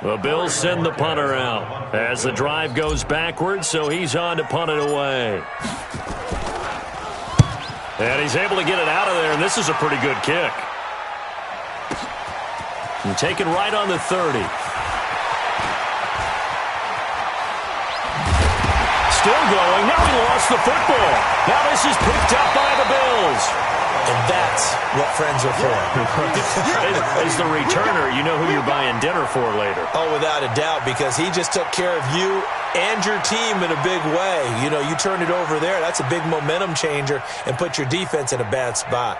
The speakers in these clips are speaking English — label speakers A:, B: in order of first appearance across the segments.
A: The Bills send the punter out as the drive goes backwards, so he's on to punt it away. And he's able to get it out of there, and this is a pretty good kick. And taken right on the 30. Still going. Now he lost the football. Now this is picked up by the Bills.
B: And that's what friends are for.
A: As the returner, you know who you're buying dinner for later.
B: Oh, without a doubt, because he just took care of you and your team in a big way. You know, you turned it over there. That's a big momentum changer and put your defense in a bad spot.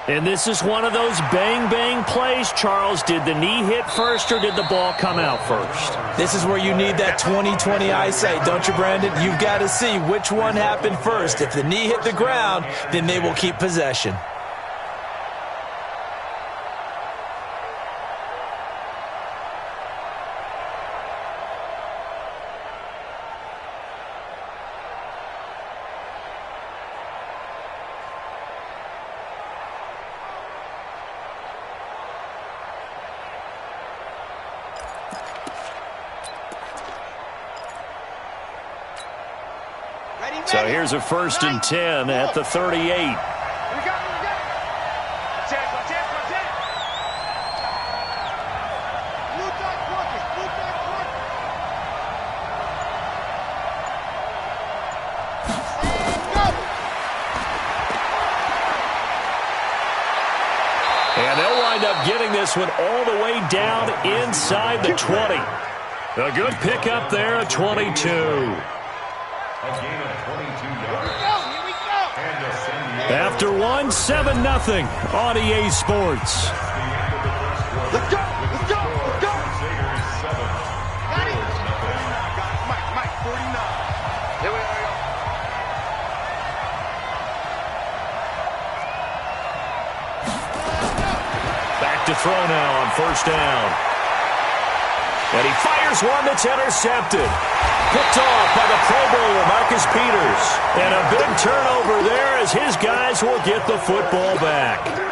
A: And this is one of those bang-bang plays, Charles. Did the knee hit first or did the ball come out first?
B: This is where you need that 20/20 eyesight, don't you, Brandon? You've got to see which one happened first. If the knee hit the ground, then they will keep possession.
A: So here's a 1st and 10 at the 38. And they'll wind up getting this one all the way down inside the 20. A good pickup there at 22. After one, 7-0 on EA Sports.
C: Let's go! Let's go! Let's go! Got it! Mike, 49. Here we are.
A: Back to throw now on 1st down. And he fires one that's intercepted. Picked off by the Pro Bowler, Marcus Peters. And a big turnover there as his guys will get the football back.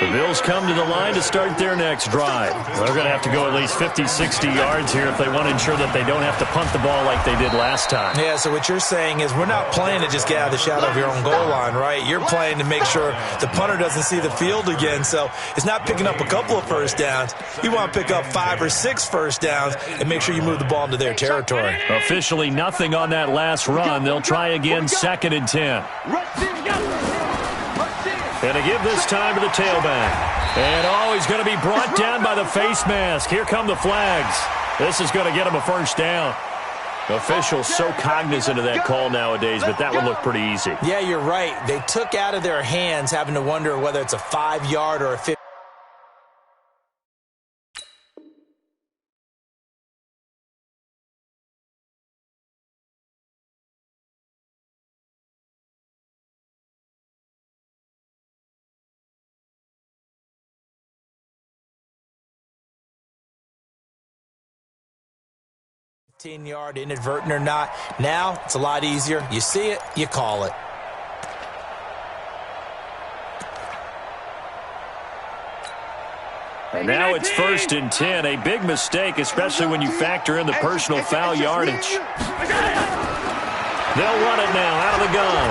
A: The Bills come to the line to start their next drive. They're going to have to go at least 50, 60 yards here if they want to ensure that they don't have to punt the ball like they did last time.
B: Yeah, so what you're saying is we're not playing to just get out of the shadow of your own goal line, right? You're playing to make sure the punter doesn't see the field again. So it's not picking up a couple of first downs. You want to pick up 5 or 6 first downs and make sure you move the ball into their territory.
A: Officially nothing on that last run. They'll try again 2nd and 10. And to give this time to the tailback. And, he's going to be brought down by the face mask. Here come the flags. This is going to get him a 1st down. Officials so cognizant of that call nowadays, but that would look pretty easy.
B: Yeah, you're right. They took out of their hands having to wonder whether it's a 5-yard or a 50. Yard inadvertent or not. Now it's a lot easier. You see it, you call it.
A: And now it's 1st and 10. A big mistake, especially when you factor in the personal foul yardage. They'll run it now out of the gun.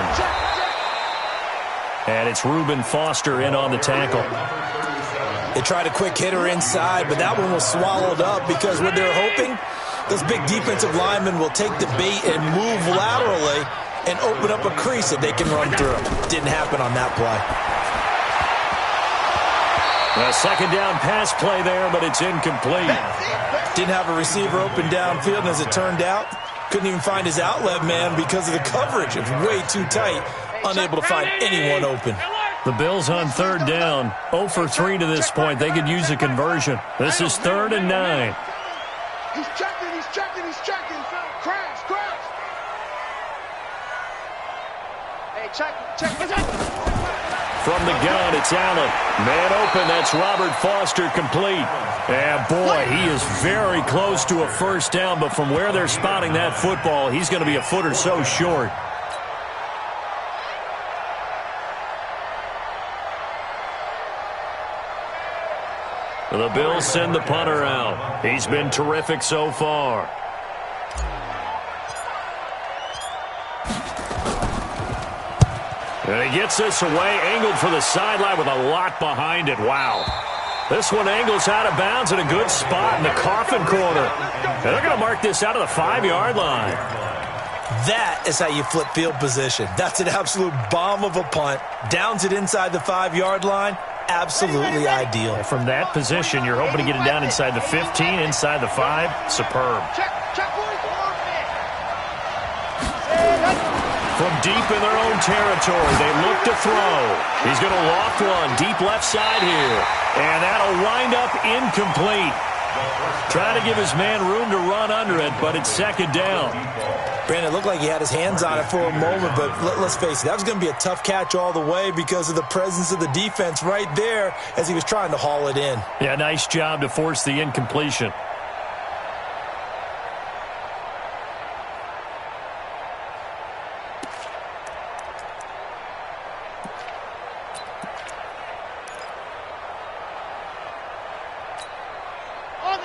A: And it's Reuben Foster in on the tackle.
B: They tried a quick hitter inside, but that one was swallowed up because what they're hoping, those big defensive linemen will take the bait and move laterally and open up a crease that they can run through. Didn't happen on that play.
A: A 2nd down pass play there, but it's incomplete.
B: Didn't have a receiver open downfield, and as it turned out, couldn't even find his outlet man because of the coverage. It was way too tight, unable to find anyone open.
A: The Bills on 3rd down, 0 for 3 to this point. They could use a conversion. This is 3rd and 9.
C: He's checking. Crash. Hey, check.
A: from the gun. It's Allen. Man open. That's Robert Foster complete. And, boy, he is very close to a first down, but from where they're spotting that football, he's going to be a foot or so short. The Bills send the punter out. He's been terrific so far. And he gets this away, angled for the sideline with a lot behind it. Wow. This one angles out of bounds in a good spot in the coffin corner. And they're going to mark this out of the 5-yard line.
B: That is how you flip field position. That's an absolute bomb of a punt. Downs it inside the 5-yard line. Absolutely ideal.
A: From that position, you're hoping to get it down inside the 15, inside the 5. Superb. From deep in their own territory, they look to throw. He's going to loft one deep left side here. And that'll wind up incomplete. Trying to give his man room to run under it, but it's second down.
B: Brandon, it looked like he had his hands on it for a moment, but let's face it, that was going to be a tough catch all the way because of the presence of the defense right there as he was trying to haul it in.
A: Yeah, nice job to force the incompletion.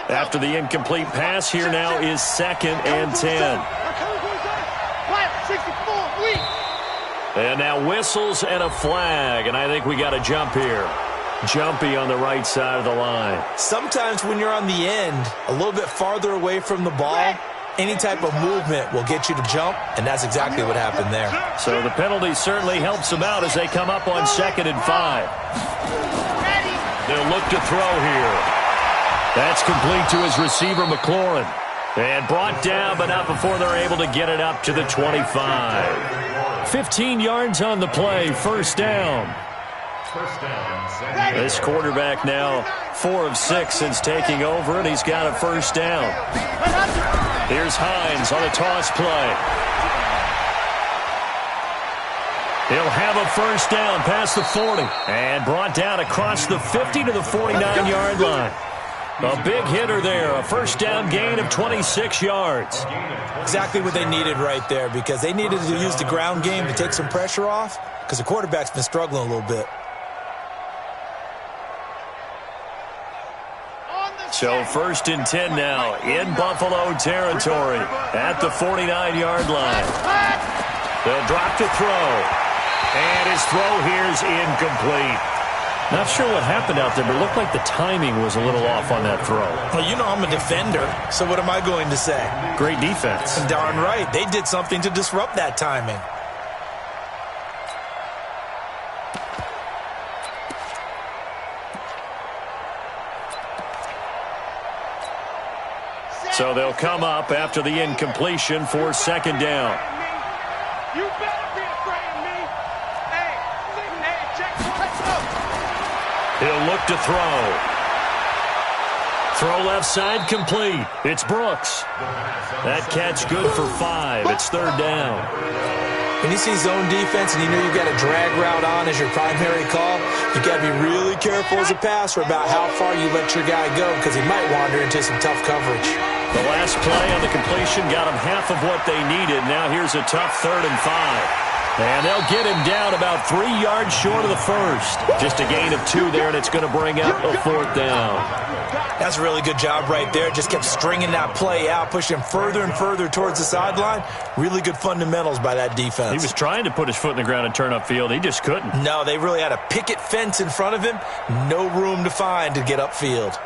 A: After the incomplete pass, here now is 2nd and 10. And now whistles and a flag, and I think we got a jump here. Jumpy on the right side of the line.
B: Sometimes when you're on the end, a little bit farther away from the ball, any type of movement will get you to jump, and that's exactly what happened there.
A: So the penalty certainly helps them out as they come up on 2nd and 5. They'll look to throw here. That's complete to his receiver, McLaurin. And brought down, but not before they're able to get it up to the 25. 15 yards on the play, first down. This quarterback now 4 of 6 since taking over, and he's got a first down. Here's Hines on a toss play. He'll have a first down past the 40. And brought down across the 50 to the 49-yard line. A big hitter there, a first down gain of 26 yards.
B: Exactly what they needed right there because they needed to use the ground game to take some pressure off because the quarterback's been struggling a little bit.
A: So 1st and 10 now in Buffalo territory at the 49-yard line. They'll drop to throw. And his throw here is incomplete. Not sure what happened out there, but it looked like the timing was a little off on that throw.
B: Well, you know I'm a defender, so what am I going to say?
A: Great defense.
B: Darn right. They did something to disrupt that timing.
A: So they'll come up after the incompletion for 2nd down.
C: You better be afraid of me. Hey, check.
A: He'll look to throw. Throw left side complete. It's Brooks. That catch good for 5. It's 3rd down.
B: When you see zone defense and you know you've got a drag route on as your primary call, you've got to be really careful as a passer about how far you let your guy go because he might wander into some tough coverage.
A: The last play on the completion got him half of what they needed. Now here's a tough 3rd and 5. And they'll get him down about 3 yards short of the first. Just a gain of 2 there, and it's going to bring up a 4th down.
B: That's a really good job right there. Just kept stringing that play out, pushing him further and further towards the sideline. Really good fundamentals by that defense.
A: He was trying to put his foot in the ground and turn upfield. He just couldn't.
B: No, they really had a picket fence in front of him. No room to find to get upfield.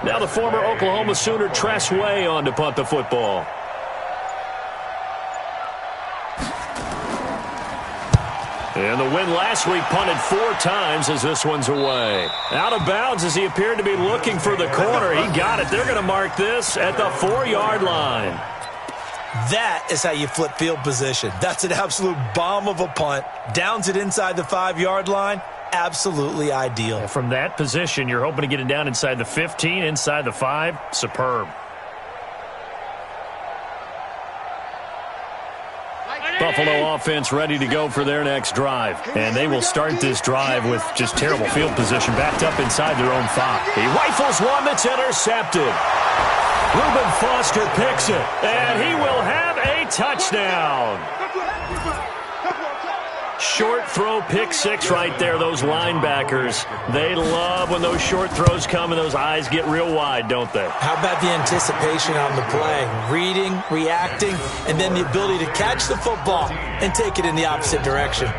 A: Now the former Oklahoma Sooner Tress Way on to punt the football. And the win last week punted 4 times as this one's away. Out of bounds as he appeared to be looking for the corner. He got it. They're going to mark this at the 4-yard line.
B: That is how you flip field position. That's an absolute bomb of a punt. Downs it inside the 5-yard line. Absolutely ideal.
A: From that position, you're hoping to get it down inside the 15, inside the 5. Superb. Buffalo offense ready to go for their next drive. And they will start this drive with just terrible field position, backed up inside their own 5. He rifles one that's intercepted. Reuben Foster picks it, and he will have a touchdown. Short throw, pick 6 right there. Those linebackers, they love when those short throws come and those eyes get real wide, don't they?
B: How about the anticipation on the play? Reading, reacting, and then the ability to catch the football and take it in the opposite direction.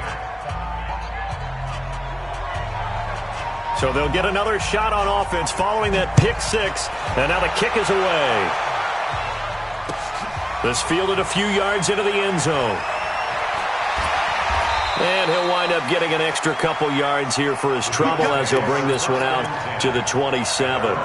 A: So they'll get another shot on offense following that pick 6, and now the kick is away. This fielded a few yards into the end zone. And he'll wind up getting an extra couple yards here for his trouble as he'll bring this one out to the 27.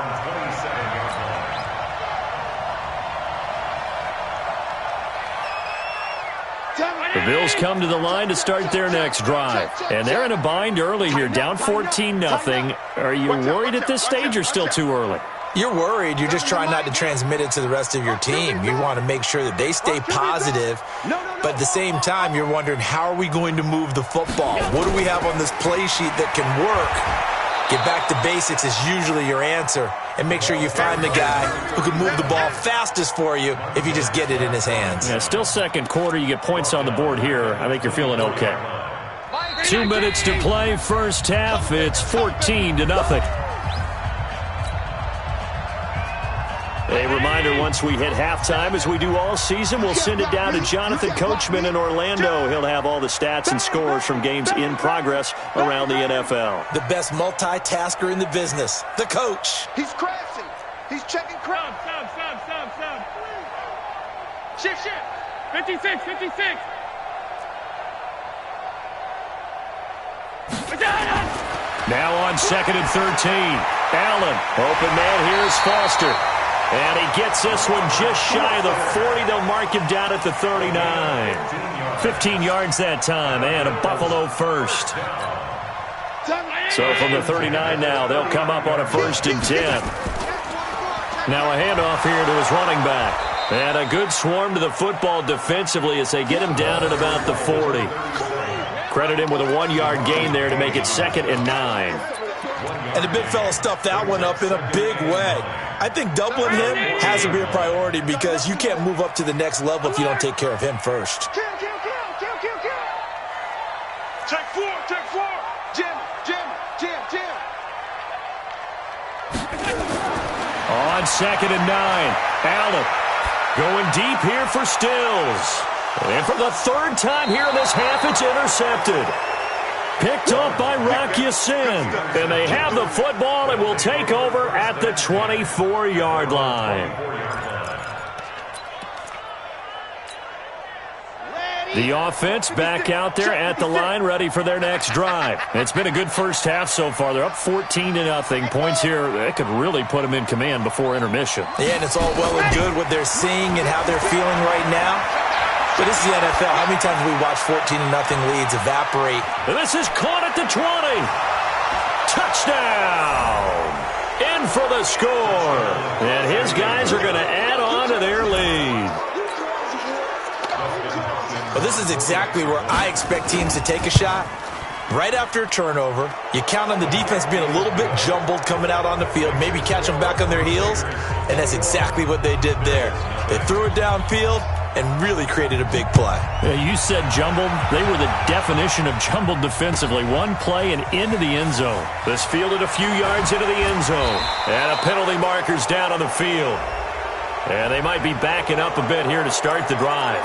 A: The Bills come to the line to start their next drive. And they're in a bind early here, down 14-0. Are you worried at this stage or still too early?
B: You're worried. You're just trying not to transmit it to the rest of your team. You want to make sure that they stay positive. But at the same time, you're wondering, how are we going to move the football? What do we have on this play sheet that can work? Get back to basics is usually your answer. And make sure you find the guy who can move the ball fastest for you if you just get it in his hands.
A: Yeah, still second quarter. You get points on the board here. I think you're feeling okay. 2 minutes to play first half. It's 14-0. A reminder, once we hit halftime, as we do all season, we'll send it down to Jonathan Coachman in Orlando. He'll have all the stats and scores from games in progress around the NFL.
B: The best multitasker in the business, the coach.
C: He's crashing. He's checking crowd. Sub. Shift. 56.
A: Now on 2nd and 13. Allen, open man, here's Foster. And he gets this one just shy of the 40. They'll mark him down at the 39. 15 yards that time, and a Buffalo first. So from the 39 now, they'll come up on a 1st and 10. Now a handoff here to his running back. And a good swarm to the football defensively as they get him down at about the 40. Credit him with a 1-yard gain there to make it 2nd and 9.
B: And the big fella stuffed that one up in a big way. I think doubling him has to be a priority because you can't move up to the next level if you don't take care of him first.
C: Kill. Take 4. Jim.
A: On 2nd and 9, Allen going deep here for Stills. And for the 3rd time here in this half, it's intercepted. Picked up by Rock Ya-Sin. And they have the football and will take over at the 24-yard line. The offense back out there at the line, ready for their next drive. It's been a good first half so far. They're up 14-0. Points here, that could really put them in command before intermission.
B: Yeah, and it's all well and good what they're seeing and how they're feeling right now. But this is the NFL. How many times have we watched 14-0 leads evaporate?
A: This is caught at the 20. Touchdown! In for the score. And his guys are going to add on to their lead.
B: Well, this is exactly where I expect teams to take a shot. Right after a turnover, you count on the defense being a little bit jumbled coming out on the field, maybe catch them back on their heels, and that's exactly what they did there. They threw it downfield and really created a big play.
A: Yeah, you said jumbled. They were the definition of jumbled defensively. One play and into the end zone. This fielded a few yards into the end zone. And a penalty marker's down on the field. And they might be backing up a bit here to start the drive.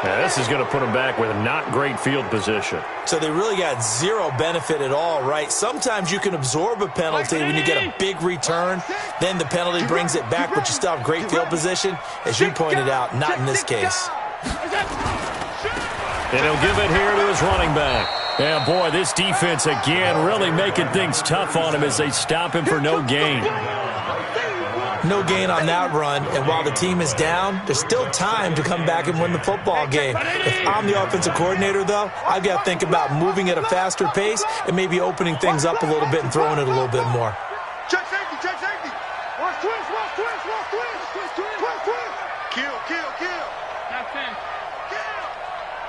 A: Now, this is going to put them back with not great field position.
B: So they really got zero benefit at all, right? Sometimes you can absorb a penalty when you get a big return. Then the penalty brings it back, but you still have great field position. As you pointed out, not in this case.
A: And he'll give it here to his running back. Yeah, boy, this defense again really making things tough on him as they stop him for no gain.
B: No gain on that run, and while the team is down, there's still time to come back and win the football game. If I'm the offensive coordinator, though, I've got to think about moving at a faster pace and maybe opening things up a little bit and throwing it a little bit more.
C: Check safety, check safety. Watch twist, watch twist, watch twist. Twist, twist, twist, twist. Kill, kill, kill. That's 10. Kill.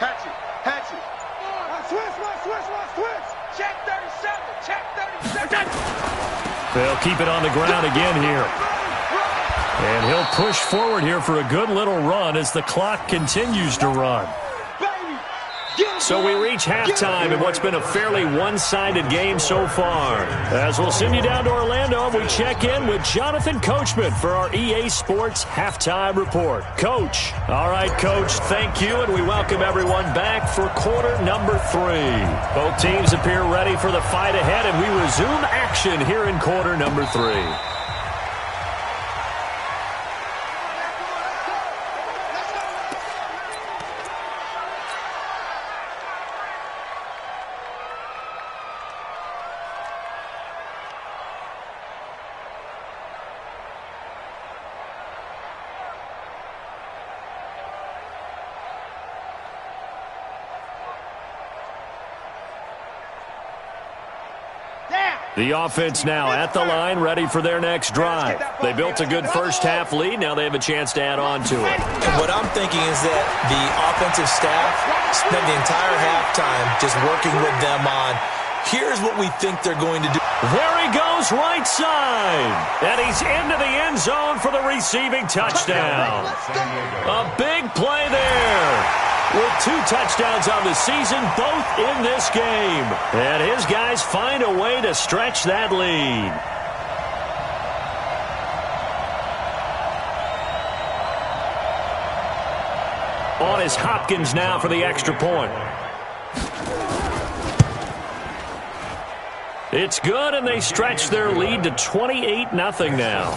C: Hatchet, hatchet. Watch twist, watch twist, watch twist. Check 37, check 37.
A: They'll keep it on the ground again here. And he'll push forward here for a good little run as the clock continues to run. So we reach halftime in what's been a fairly one-sided game so far. As we'll send you down to Orlando, we check in with Jonathan Coachman for our EA Sports Halftime Report. Coach. All right, Coach, thank you, and we welcome everyone back for quarter number 3. Both teams appear ready for the fight ahead, and we resume action here in quarter number 3. The offense now at the line, ready for their next drive. They built a good first-half lead. Now they have a chance to add on to it.
B: And what I'm thinking is that the offensive staff spent the entire halftime just working with them on, here's what we think they're going to do.
A: There he goes, right side. And he's into the end zone for the receiving touchdown. A big play there. With 2 touchdowns on the season, both in this game. And his guys find a way to stretch that lead. On is Hopkins now for the extra point. It's good, and they stretch their lead to 28-0 now.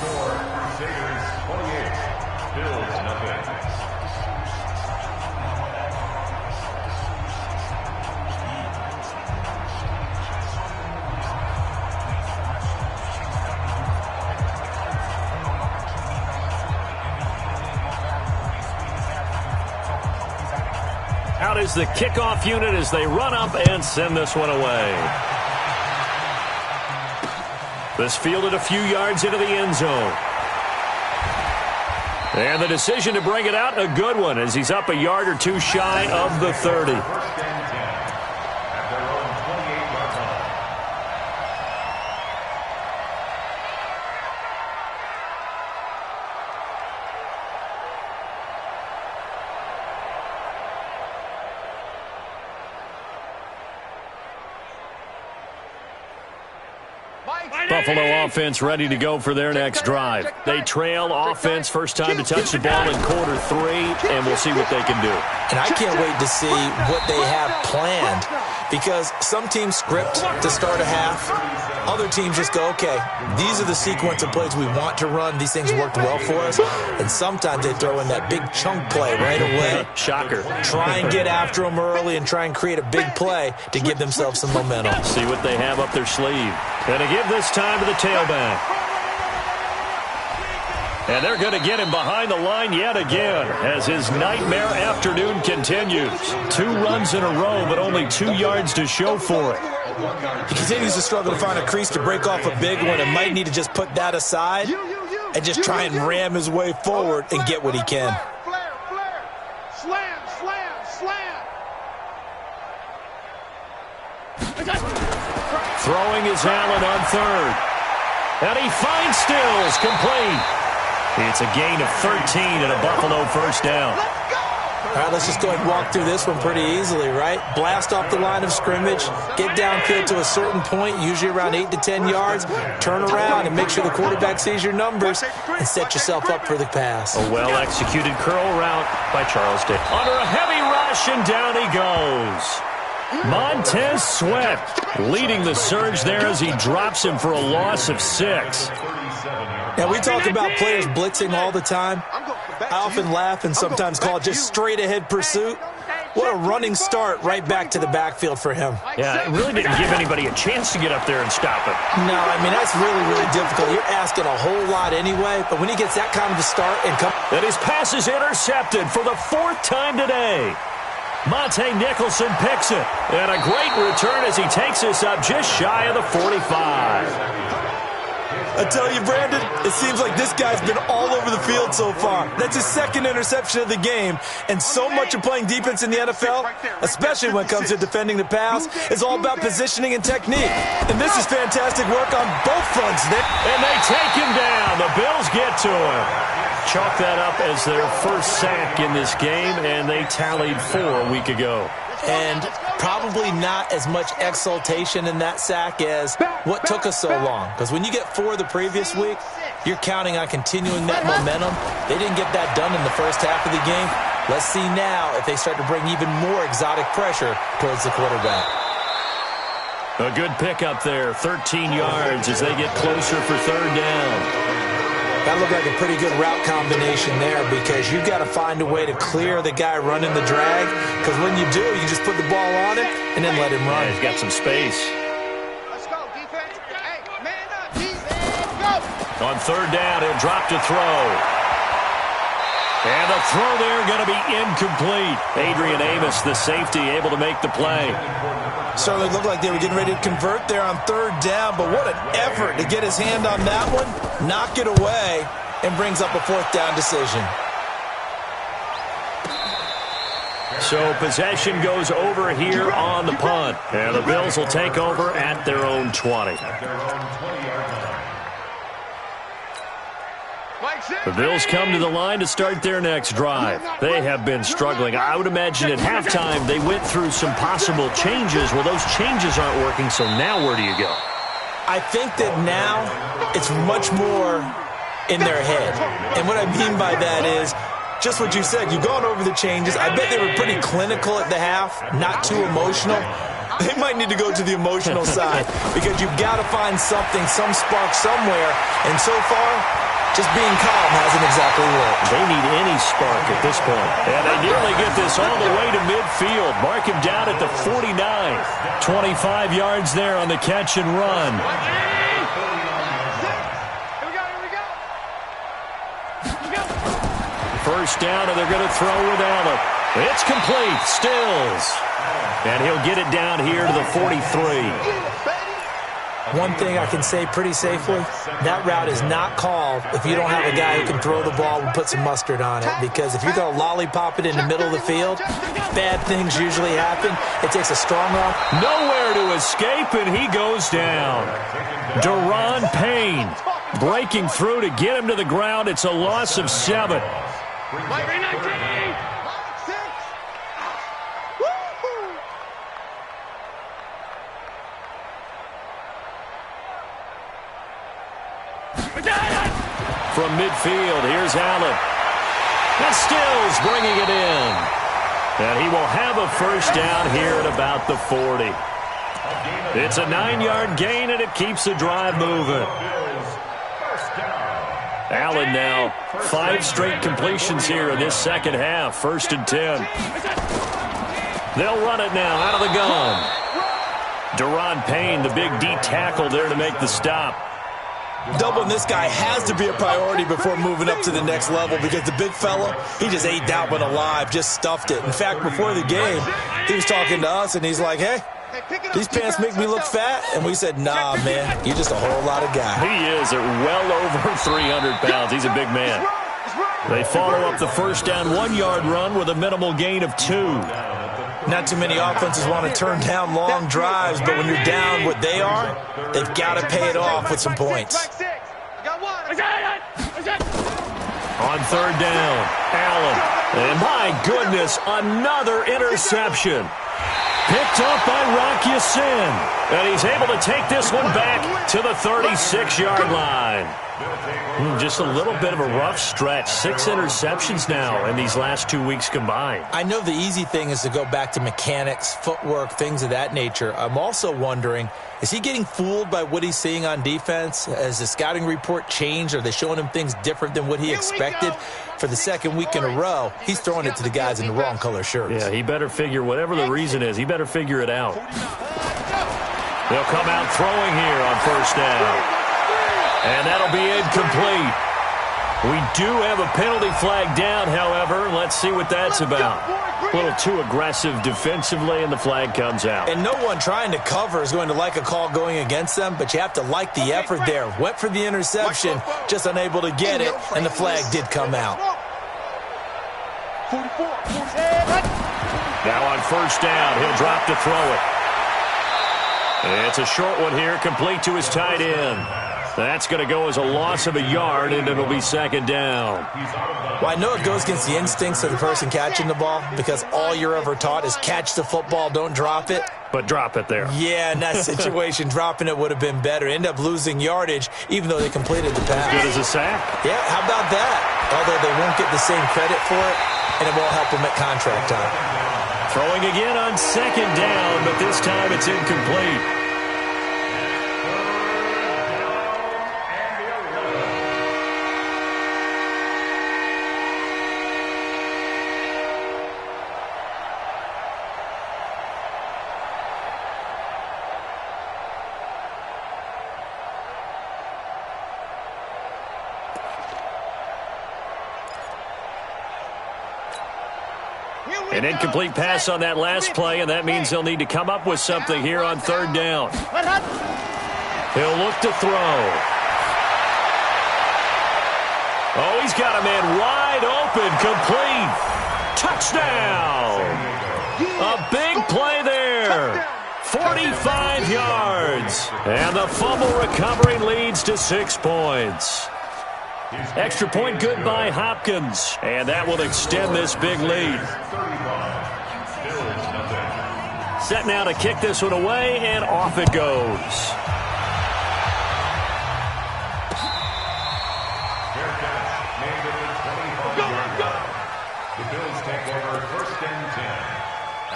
A: Out is the kickoff unit as they run up and send this one away. This fielded a few yards into the end zone. And the decision to bring it out, a good one, as he's up a yard or 2 shy of the 30. Buffalo offense ready to go for their next drive. They trail offense, first time to touch the ball in quarter 3, and we'll see what they can do.
B: And I can't wait to see what they have planned, because some teams script to start a half. Other teams just go, okay, these are the sequence of plays we want to run. These things worked well for us. And sometimes they throw in that big chunk play right away.
A: Shocker.
B: Try and get after them early and try and create a big play to give themselves some momentum.
A: See what they have up their sleeve. And to give this time to the tailback. And they're going to get him behind the line yet again as his nightmare afternoon continues. 2 runs in a row, but only 2 yards to show for it.
B: He continues to struggle to find a crease to break off a big one and might need to just put that aside and just try and ram his way forward and get what he can.
C: Slam, slam, slam.
A: Throwing is Allen on 3rd. And he finds Stills, complete. It's a gain of 13 and a Buffalo first down.
B: All right, let's just go ahead and walk through this one pretty easily, right? Blast off the line of scrimmage, get downfield to a certain point, usually around 8 to 10 yards, turn around and make sure the quarterback sees your numbers and set yourself up for the pass.
A: A well-executed curl route by Charles Dick. Under a heavy rush, and down he goes. Montez Sweat leading the surge there as he drops him for a loss of 6.
B: Now, we talk about players blitzing all the time. I often laugh and sometimes call it just straight-ahead pursuit. What a running start right back to the backfield for him.
A: Yeah, it really didn't give anybody a chance to get up there and stop it.
B: No, I mean, that's really, really difficult. You're asking a whole lot anyway, but when he gets that kind of a start and come...
A: And his pass is intercepted for the 4th time today. Monte Nicholson picks it. And a great return as he takes us up just shy of the 45.
B: I tell you, Brandon, it seems like this guy's been all over the field so far. That's his 2nd interception of the game. And so much of playing defense in the NFL, especially when it comes to defending the pass, is all about positioning and technique. And this is fantastic work on both fronts.
A: And they take him down. The Bills get to him. Chalk that up as their first sack in this game, and they tallied 4 a week ago.
B: And probably not as much exultation in that sack as what took us so long. Because when you get 4 the previous week, you're counting on continuing that momentum. They didn't get that done in the first half of the game. Let's see now if they start to bring even more exotic pressure towards the quarterback.
A: A good pickup there, 13 yards as they get closer for 3rd down.
B: That looked like a pretty good route combination there because you've got to find a way to clear the guy running the drag, because when you do, you just put the ball on him and then let him run.
A: Yeah, he's got some space.
C: Let's go, defense. Hey, man up, defense. Go.
A: On 3rd down, he'll drop to throw. And the throw there going to be incomplete. Adrian Amos, the safety, able to make the play.
B: Certainly looked like they were getting ready to convert there on 3rd down, but what an effort to get his hand on that one, knock it away, and brings up a 4th down decision.
A: So possession goes over here on the punt. And the Bills will take over at their own 20. The Bills come to the line to start their next drive. They have been struggling. I would imagine at halftime they went through some possible changes. Well, those changes aren't working, so now where do you go?
B: I think that now it's much more in their head. And what I mean by that is just what you said. You've gone over the changes. I bet they were pretty clinical at the half, not too emotional. They might need to go to the emotional side because you've got to find something, some spark somewhere. And so far, just being calm hasn't exactly worked.
A: They need any spark at this point. And they nearly get this all the way to midfield. Mark him down at the 49. 25 yards there on the catch and run. First down, and they're going to throw with Allen. It's complete. Stills. And he'll get it down here to the 43.
B: One thing I can say pretty safely, that route is not called if you don't have a guy who can throw the ball and put some mustard on it. Because if you're going to lollipop it in the middle of the field, bad things usually happen. It takes a strong arm.
A: Nowhere to escape, and he goes down. Deron Payne breaking through to get him to the ground. It's a loss of 7. From midfield, here's Allen. And Stills bringing it in. And he will have a first down here at about the 40. It's a 9-yard gain, and it keeps the drive moving. Allen now, 5 straight completions here in this second half. 1st and 10. They'll run it now out of the gun. Deron Payne, the big D tackle there to make the stop.
B: Doubling this guy has to be a priority before moving up to the next level because the big fella, he just ate that one alive, just stuffed it. In fact, before the game, he was talking to us, and he's like, hey, these pants make me look fat. And we said, nah, man, you're just a whole lot of guy.
A: He is at well over 300 pounds. He's a big man. They follow up the first down 1-yard run with a minimal gain of 2.
B: Not too many offenses want to turn down long drives, but when you're down what they are, they've got to pay it off with some points.
A: On 3rd down, Allen. And my goodness, another interception. Picked up by Rocky Sin. And he's able to take this one back to the 36-yard line. Just a little bit of a rough stretch. 6 interceptions now in these last 2 weeks combined.
B: I know the easy thing is to go back to mechanics, footwork, things of that nature. I'm also wondering, is he getting fooled by what he's seeing on defense? Has the scouting report changed? Are they showing him things different than what he expected? For the second week in a row, he's throwing it to the guys in the wrong color shirts.
A: Yeah, he better figure, whatever the reason is, he better figure it out. They'll come out throwing here on first down. And that'll be incomplete. We do have a penalty flag down, however. Let's see what that's about. A little too aggressive defensively, and the flag comes out.
B: And no one trying to cover is going to like a call going against them, but you have to like the effort there. Went for the interception, just unable to get it, and the flag did come out.
A: Now on first down, he'll drop to throw it. And it's a short one here, complete to his tight end. That's going to go as a loss of a yard, and it'll be second down.
B: Well, I know it goes against the instincts of the person catching the ball because all you're ever taught is catch the football, don't drop it.
A: But drop it there.
B: Yeah, in that situation, dropping it would have been better. End up losing yardage, even though they completed the pass.
A: As good as a sack.
B: Yeah, how about that? Although they won't get the same credit for it, and it won't help them at contract time.
A: Throwing again on second down, but this time it's incomplete. An incomplete pass on that last play, and that means they'll need to come up with something here on third down. He'll look to throw. Oh, he's got a man wide open, complete. Touchdown! A big play there. 45 yards. And the fumble recovering leads to 6 points. Extra point good by Hopkins, and that will extend this big lead. Set now to kick this one away, and off it goes.
D: The Bills take over first and 10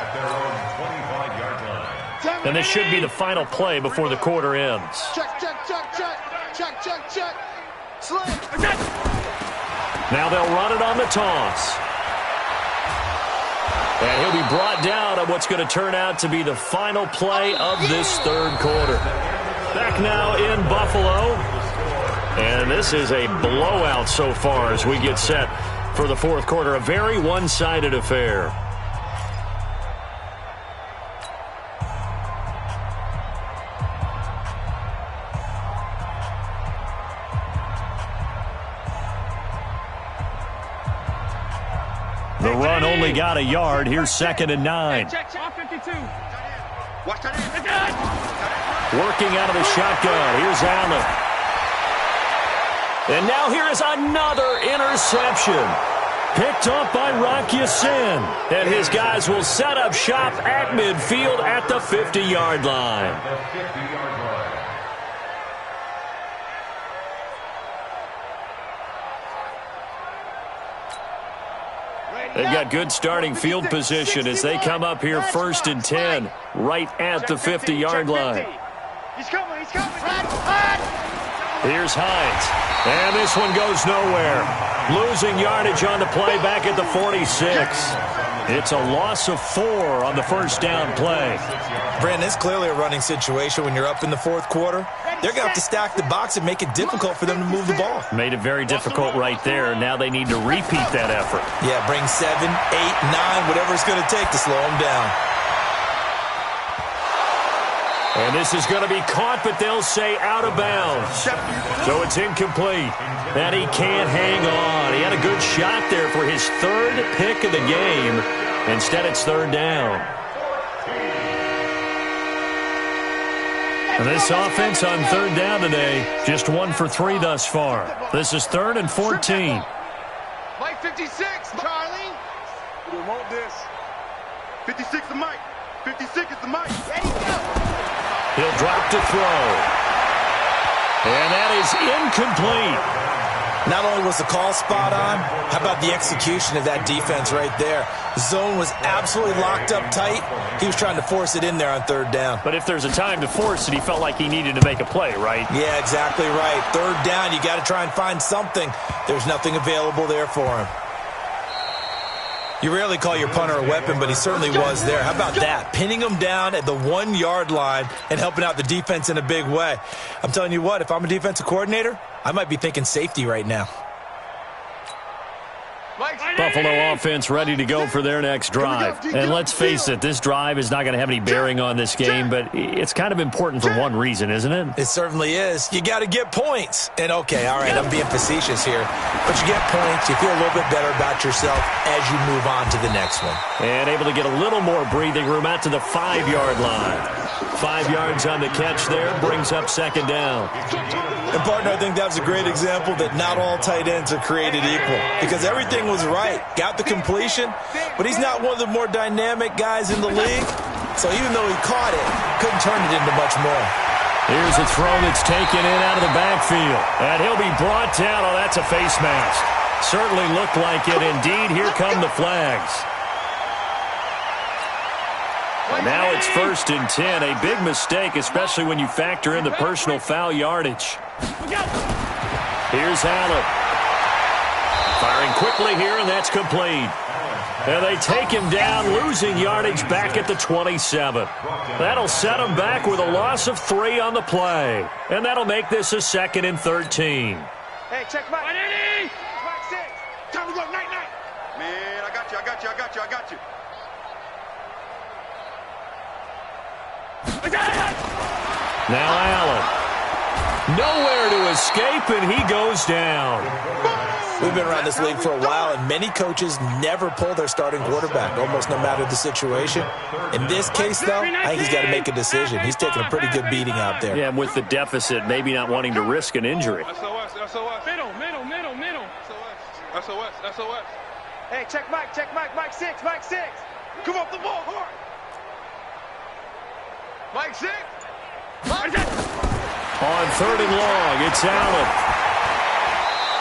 D: at their own 25-yard line.
A: And this should be the final play before the quarter ends.
C: Check, check, check, check, check, check, check.
A: Now they'll run it on the toss. And he'll be brought down on what's going to turn out to be the final play of this third quarter. Back now in Buffalo. And this is a blowout so far as we get set for the fourth quarter. A very one-sided affair. The run only got a yard. Here's 2nd and 9. Working out of the shotgun. Here's Allen. And now here is another interception. Picked up by Rocky Sin. And his guys will set up shop at midfield at the 50-yard line. They've got good starting field position as they come up here 1st and 10 right at the 50-yard line.
C: He's coming, he's coming.
A: Here's Hines. And this one goes nowhere. Losing yardage on the play back at the 46. It's a loss of 4 on the first down play.
B: Brandon, it's clearly a running situation when you're up in the fourth quarter. They're going to have to stack the box and make it difficult for them to move the ball.
A: Made it very difficult right there. Now they need to repeat that effort.
B: Yeah, bring 7, 8, 9, whatever it's going to take to slow them down.
A: And this is going to be caught, but they'll say out of bounds. So it's incomplete. And he can't hang on. He had a good shot there for his 3rd pick of the game. Instead, it's 3rd down. And this offense on 3rd down today, just 1 for 3 thus far. This is 3rd and 14.
C: Mike 56, Charlie. We want this. 56 to Mike. 50 seconds to Mike.
A: He'll drop to throw. And that is incomplete.
B: Not only was the call spot on, how about the execution of that defense right there? The zone was absolutely locked up tight. He was trying to force it in there on third down.
A: But if there's a time to force it, he felt like he needed to make a play, right?
B: Yeah, exactly right. Third down, you got to try and find something. There's nothing available there for him. You rarely call your punter a weapon, but he certainly was there. How about that? Pinning him down at the 1-yard line and helping out the defense in a big way. I'm telling you what, if I'm a defensive coordinator, I might be thinking safety right now.
A: Buffalo offense ready to go for their next drive. And let's face it, this drive is not going to have any bearing on this game, but it's kind of important for one reason, isn't it?
B: It certainly is. You got to get points. And okay, all right, I'm being facetious here, but you get points, you feel a little bit better about yourself as you move on to the next one.
A: And able to get a little more breathing room out to the 5-yard line. 5 yards on the catch there, brings up second down.
B: And, partner, I think that was a great example that not all tight ends are created equal, because everything was right. Got the completion, but he's not one of the more dynamic guys in the league. So even though he caught it, couldn't turn it into much more.
A: Here's a throw that's taken in out of the backfield. And he'll be brought down. Oh, that's a face mask. Certainly looked like it. Indeed, here come the flags. And now it's 1st and 10. A big mistake, especially when you factor in the personal foul yardage. Here's Allen. Firing quickly here, and that's complete. And they take him down, losing yardage back at the 27. That'll set him back with a loss of 3 on the play. And that'll make this a 2nd and 13.
C: Hey, check Mike. Mike 6. Time to go, night. Man, I got you.
A: Now Allen. Nowhere to escape, and he goes down.
B: We've been around this league for a while, and many coaches never pull their starting quarterback, almost no matter the situation. In this case, though, I think he's got to make a decision. He's taking a pretty good beating out there.
A: Yeah, and with the deficit, maybe not wanting to risk an injury.
C: SOS. Middle. SOS. Hey, check Mike. Mike 6. Come off the ball hard. Mike 6.
A: On 3rd and long, it's Allen.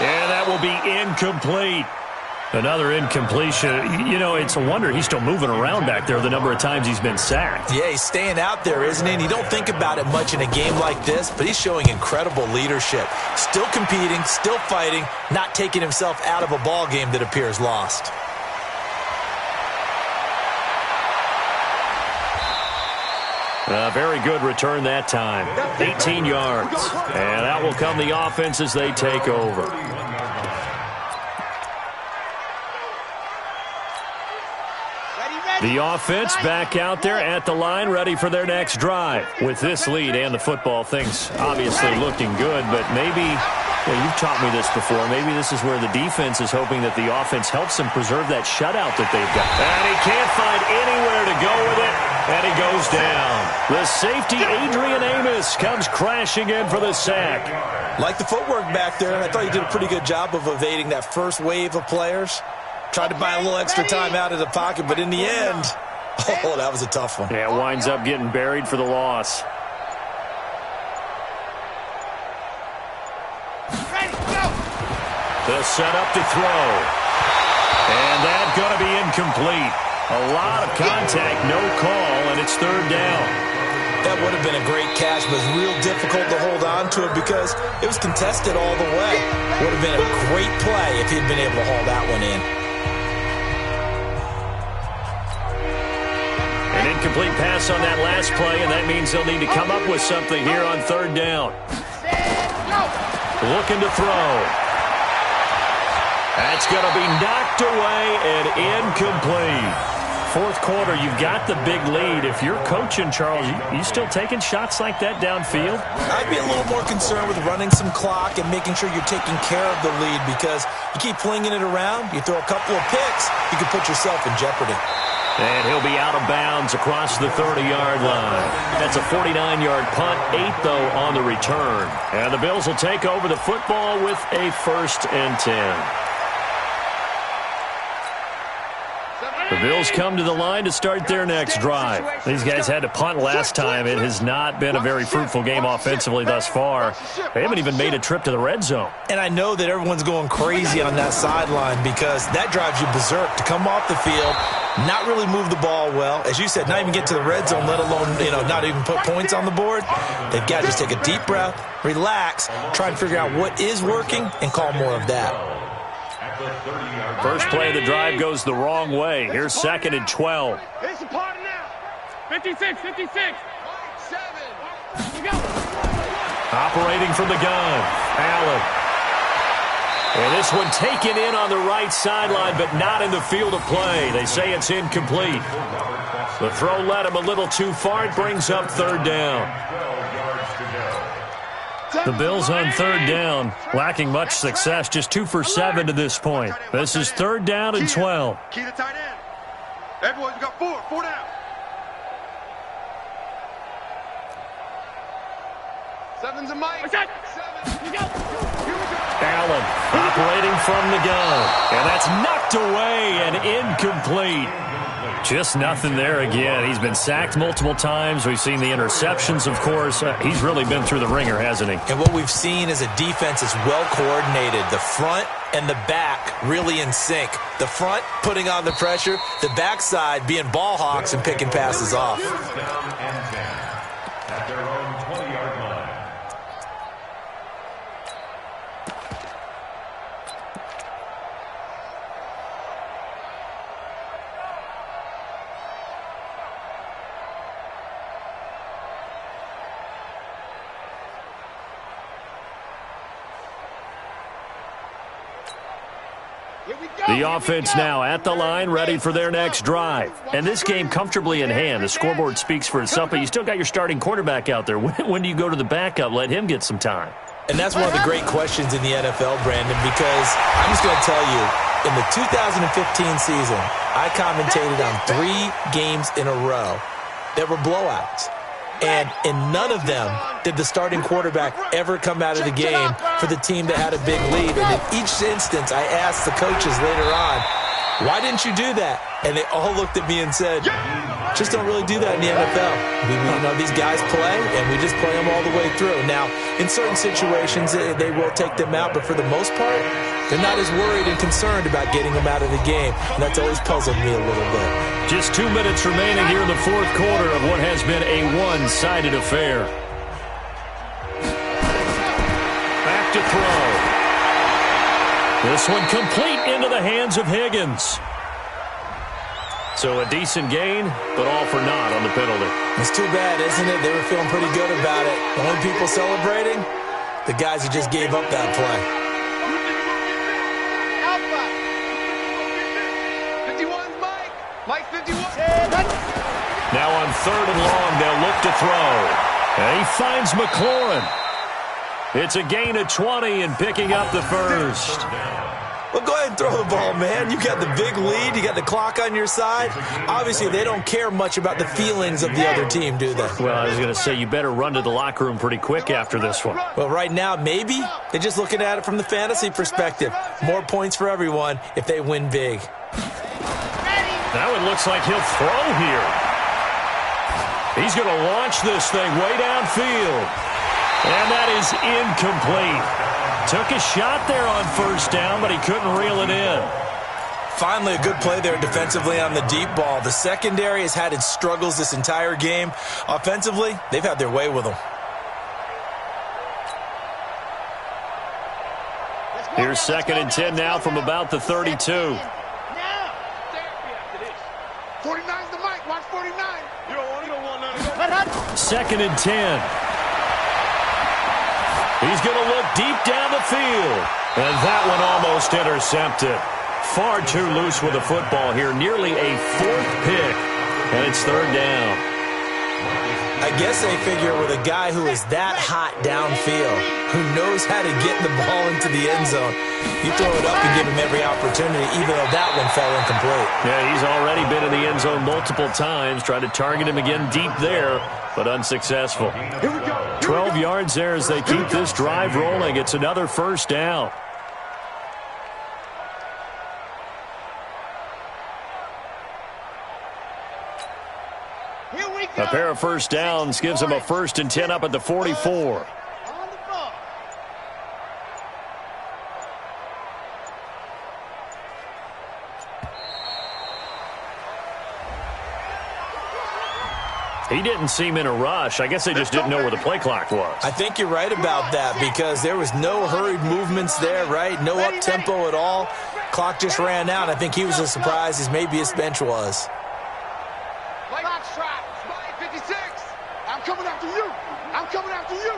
A: And that will be incomplete. Another incompletion. You know, it's a wonder he's still moving around back there the number of times he's been sacked.
B: Yeah, he's staying out there, isn't he? And you don't think about it much in a game like this, but he's showing incredible leadership. Still competing, still fighting, not taking himself out of a ball game that appears lost.
A: A very good return that time. 18 yards. And out will come the offense as they take over. The offense back out there at the line, ready for their next drive. With this lead and the football, things obviously looking good, but maybe, well, you've taught me this before, maybe this is where the defense is hoping that the offense helps them preserve that shutout that they've got. And he can't find anywhere to go with it, and he goes down. The safety, Adrian Amos, comes crashing in for the sack.
B: Like the footwork back there, I thought he did a pretty good job of evading that first wave of players. Tried to buy a little extra time out of the pocket, but in the end, oh, that was a tough one.
A: Yeah, winds up getting buried for the loss. The setup to throw. And that's going to be incomplete. A lot of contact, no call, and it's 3rd down.
B: That would have been a great catch, but it was real difficult to hold on to it because it was contested all the way. Would have been a great play if he'd been able to haul that one in.
A: An incomplete pass on that last play, and that means they'll need to come up with something here on 3rd down. Looking to throw. That's going to be knocked away and incomplete. 4th quarter, you've got the big lead. If you're coaching, Charles, you still taking shots like that downfield?
B: I'd be a little more concerned with running some clock and making sure you're taking care of the lead because you keep flinging it around, you throw a couple of picks, you can put yourself in jeopardy.
A: And he'll be out of bounds across the 30-yard line. That's a 49-yard punt, 8, though, on the return. And the Bills will take over the football with a 1st and 10. The Bills come to the line to start their next drive. These guys had to punt last time. It has not been a very fruitful game offensively thus far. They haven't even made a trip to the red zone.
B: And I know that everyone's going crazy on that sideline because that drives you berserk to come off the field, not really move the ball well. As you said, not even get to the red zone, let alone, not even put points on the board. They've got to just take a deep breath, relax, try and figure out what is working, and call more of that.
A: First play of the drive goes the wrong way. Here's 2nd and 12.
C: It's a party now. 56. 7. We go.
A: Operating from the gun, Allen. And this one taken in on the right sideline, but not in the field of play. They say it's incomplete. The throw led him a little too far. It brings up 3rd down. The Bills on 3rd down, lacking much success, just 2 for 7 to this point. This is 3rd down and 12.
C: Key to tight end. Everyone, you got 4 down. 7's a Mike. 7. You go.
A: Allen operating from the gun, and that's knocked away and incomplete. Just nothing there again. He's been sacked multiple times. We've seen the interceptions, of course. He's really been through the ringer, hasn't he?
B: And what we've seen is a defense is well coordinated. The front and the back really in sync. The front putting on the pressure, the backside being ball hawks and picking passes off.
D: At their own 20-yard line.
A: The offense now at the line, ready for their next drive. And this game comfortably in hand. The scoreboard speaks for itself, but you still got your starting quarterback out there. When do you go to the backup? Let him get some time.
B: And that's one of the great questions in the NFL, Brandon, because I'm just going to tell you, in the 2015 season, I commentated on 3 games in a row that were blowouts. And in none of them did the starting quarterback ever come out of the game for the team that had a big lead. And in each instance, I asked the coaches later on, why didn't you do that? And they all looked at me and said, just don't really do that in the NFL. These guys play, and we just play them all the way through. Now, in certain situations, they will take them out, but for the most part, they're not as worried and concerned about getting them out of the game. And that's always puzzled me a little bit.
A: Just 2 minutes remaining here in the 4th quarter of what has been a one-sided affair. Back to throw. This one complete into the hands of Higgins. So a decent gain, but all for naught on the penalty.
B: It's too bad, isn't it? They were feeling pretty good about it. The only people celebrating, the guys who just gave up that play.
C: 51's Mike. Mike 51.
A: Now on 3rd and long, they'll look to throw. And he finds McLaurin. It's a gain of 20 and picking up the first.
B: Well, go ahead and throw the ball, man. You got the big lead. You got the clock on your side. Obviously, they don't care much about the feelings of the other team, do they?
A: Well, I was going to say, you better run to the locker room pretty quick after this one.
B: Well, right now, maybe they're just looking at it from the fantasy perspective. More points for everyone if they win big.
A: Now it looks like he'll throw here. He's going to launch this thing way downfield. And that is incomplete. Took a shot there on 1st down, but he couldn't reel it in.
B: Finally, a good play there defensively on the deep ball. The secondary has had its struggles this entire game. Offensively, they've had their way with them.
A: Here's 2nd and 10 now from about the 32.
C: 49's the Mike. Watch 49. You don't want none.
A: 2nd and 10. He's going to look deep down the field. And that one almost intercepted. Far too loose with the football here. Nearly a 4th pick. And it's 3rd down.
B: I guess they figure with a guy who is that hot downfield, who knows how to get the ball into the end zone, you throw it up and give him every opportunity, even though that one fell incomplete.
A: Yeah, he's already been in the end zone multiple times. Tried to target him again deep there, but unsuccessful. 12 yards there as they keep this drive rolling. It's another 1st down. pair of first downs gives him a 1st and 10 up at the 44. He didn't seem in a rush. I guess they just didn't know where the play clock was.
B: I think you're right about that because there was no hurried movements there, right? No up-tempo at all. Clock just ran out. I think he was as surprised as maybe his bench was.
C: Foxtrot, 56. I'm coming after you. I'm coming after you.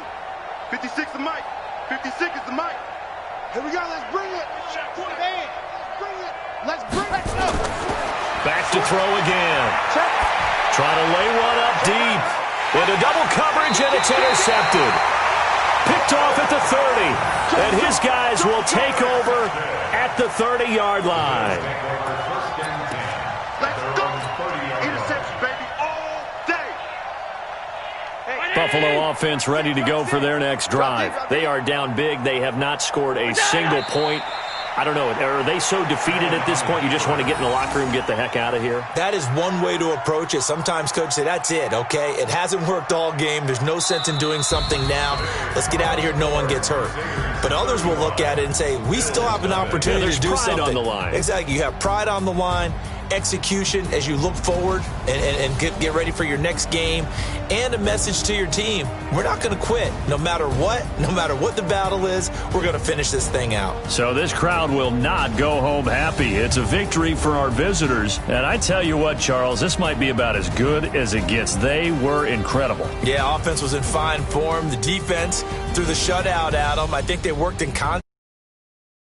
C: 56 is Mike. 56 is the Mike. Here we go. Let's bring it. Bring it. Let's bring it.
A: Back to throw again. Trying to lay one up deep. Into double coverage, and it's intercepted. Picked off at the 30. And his guys will take over at the 30-yard line.
C: Let's go. Interception, baby, all day.
A: Buffalo offense ready to go for their next drive. They are down big. They have not scored a single point. I don't know. Are they so defeated at this point you just want to get in the locker room, get the heck out of here?
B: That is one way to approach it. Sometimes coaches say, that's it, okay? It hasn't worked all game. There's no sense in doing something now. Let's get out of here. No one gets hurt. But others will look at it and say, we still have an opportunity to do something.
A: There's pride on the line.
B: Exactly. You have pride on the line, execution as you look forward and get ready for your next game, and a message to your team. We're not going to quit. No matter what the battle is, we're going to finish this thing out.
A: So this crowd will not go home happy. It's a victory for our visitors. And I tell you what, Charles, this might be about as good as it gets. They were incredible.
B: Yeah, offense was in fine form. The defense threw the shutout at them. I think they worked in concert.